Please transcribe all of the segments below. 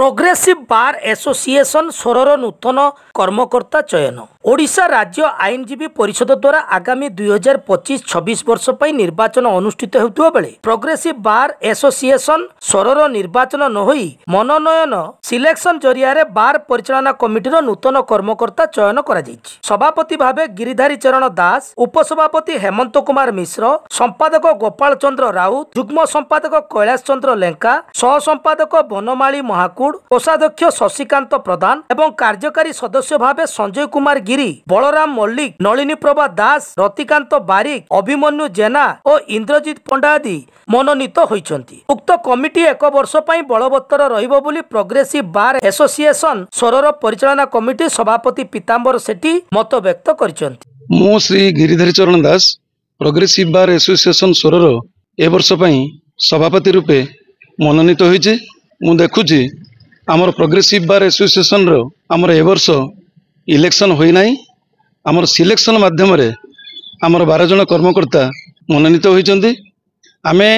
Progressive bar association स्वरर नूतन कर्मकर्ता चयन। ओडिशा राज्य आईनजीवी परिषद द्वारा आगामी 2025-26 वर्ष पर निर्वाचन अनुष्ठित होता बेले प्रोग्रेसिव बार एसोसिएशन स्वरर निर्वाचन न होई मनोनयन सिलेक्शन जरिया बार परिचालना कमिटीर नूतन कर्मकर्ता चयन करा जायछि। सभापति भावे गिरिधारी चरण दास, उपसभापति हेमंत कुमार मिश्र, संपादक गोपाल चंद्र राउत, जुग्म संपादक कैलाश चंद्र लेंका, सह संपादक बनमाली महाकुड़, कोषाध्यक्ष शशिकांत प्रधान एवं कार्यकारी सदस्य भावे संजय कुमार गिरी, बलराम मल्लिक, नलिनी प्रभा दास, रतिकांत बारिक, अभिमन्यु जेना और इंद्रजित पंडा आदि मनोनीत होइछन्ति। उक्त कमिटी एक वर्ष पई बलवत्तर रहिबो बोली प्रोग्रेसिव बार एसोसिएशन स्वरर परिचालना कमिटी सभापति पीतांबर सेठी मत व्यक्त करिसन्ति। मो श्री गिरिधारी चरण दास प्रोग्रेसिव बार एसोसिएशन स्वरर ए वर्ष पई सभापति रूपे मनोनीत होइछि। मु देखुछि आमर प्रोग्रेसिव बार एसोसिएशन रो आमर ए वर्ष इलेक्शन होई नाही। आमर सिलेक्शन माध्यम रे आमर 12 जन कर्मकर्ता मनोनीत होइछन्ति। आमे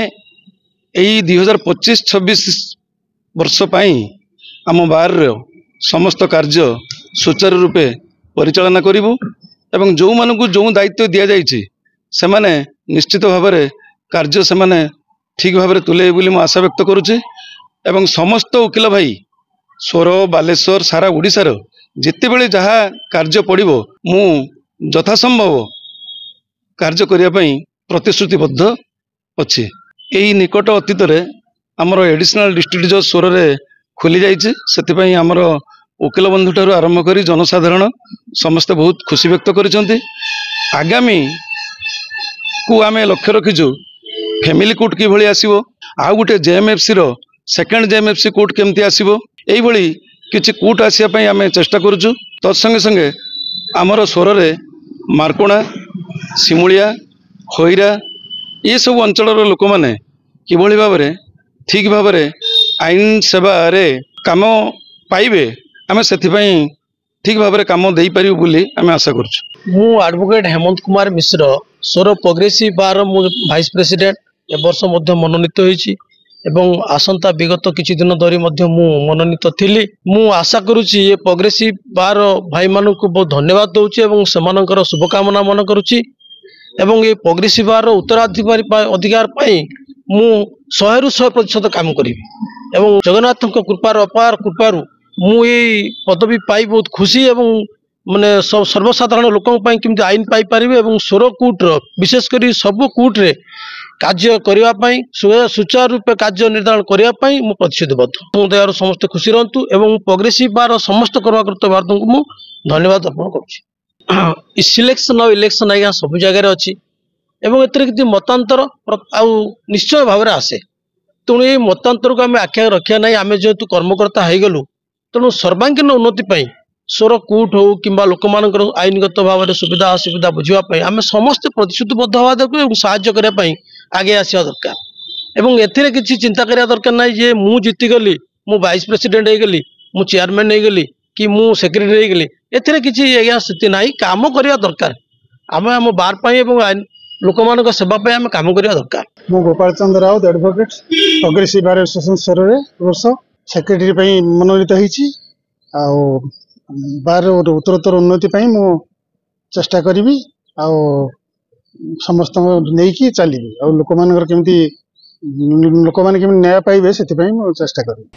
एई 2025-26 वर्ष पई आम बार रो समस्त कार्य सुचारू रूपे परिचालना करिवु एवं जो मानकु जो दायित्व दिया जाइछि से माने निश्चित भाव में कार्य से माने ठीक भाव में तुले बोली मु आशा व्यक्त करुछि। एवं समस्त वकील भाई सोर बालेश्वर सारा ओडिशार जिते बेले जहाँ कार्य पड़िबो मु यथासंभव कार्य करिया पई प्रतिश्रुतिबद्ध अछि। एई निकट अतीत रे हमर एडिशनल डिस्ट्रिक्ट जज सोर रे खोली जाइछि। सेति पई हमर वकील बंधु ठारू आरंभ करी जनसाधारण समस्त बहुत खुशी व्यक्त करिसंति। आगामी को आमे लक्ष्य रखिछु फैमिली कोर्ट कि भली आसीबो, आ गुटे जेएमएफसी रो सेकेंड जेएमएफसी कोर्ट केमती आसीबो, एई भली किछि कोर्ट आसिया पई आमे चेष्टा करूछु। तत्संगे संगे आमर सोर रे मारकोणा, सिमुलिया, खैरा ये सब अंचल लोक माने किभली भाव में ठीक भाव में आईन सेवा रे काम पाइबे आमे सेथिपई ठीक भाव में काम देई परिबु बोली आमे आशा करछु। मु एडवोकेट हेमंत कुमार मिश्र सोर प्रोग्रेसिव बार मु वाइस प्रेसिडेंट ए वर्ष मध्य मनोनीत होइछि एवं आसंता विगत किछि दिन धरी मध्य मु मनोनीत थिली। मु आशा करूछि ये प्रोग्रेसिव बार भाई मानकु बहुत धन्यवाद दउछि एवं समानकर शुभकामना मन करूछि एवं ये प्रोग्रेसिव बार उत्तराधिकारी अधिकार पाई मु 100% काम करिवि एवं जगन्नाथ कृपार अपार कृपारु मु ये पदवी पाई बहुत खुशी एवं माने सर्वसाधारण लोकों पाई किमति आईन पाई परिबे एवं सोर कोर्ट रो विशेष करी सब कोर्ट रे कार्य करिवा पाई सुचारू रूपे कार्य निर्धारण करिवा पाई मु प्रतिश्रुतिबद्ध। मु दयार समस्त खुशी रहंतु एवं प्रोग्रेसिव बार समस्त कर्मकर्ता वर्ग को मु धन्यवाद अर्पण करूछि। सिलेक्शन और इलेक्शन आज्ञा सब जगह अच्छी एवं एतिर किछि मतांतर आउ निश्चय भाव में आसे। तेणु ये मतांतर को आम आख्या रखा ना आम जेहेतु कर्मकर्ता हो गलु तेणु सर्वांगीन उन्नति सोर कोर्ट हो कि लोक मान आईनगत भाव में सुविधा असुविधा बुझापी आम समस्त प्रतिश्रुतिबद्ध हवा दरकार साहाय्य करने आगे आसवा दरकार एवं एथिरे किछि चिंता करिया दरकार ना जे मु जीतीगली मु वाइस प्रेसिडेंट हो गली मु चेयरमैन हो गली कि मु सेक्रेटरी हो गली एथिरे किछि आज्ञा स्थिति ना काम करवा दरकार आम आम बार पाई एवं लोक मान सेवा पाई आम काम करवा दरकार। मु Gopal Chandra Raut advocate progressive bar association स्तर रे वर्ष सेक्रेटरी पई मनोनीत होईछि। आ बार उत्तरोत्तर उन्नति पई मु चेष्टा करिवि आ समस्त नेकी चलिबि आ लोक मान केमती न्याय पाइबे सेति पई मु चेष्टा करिवि।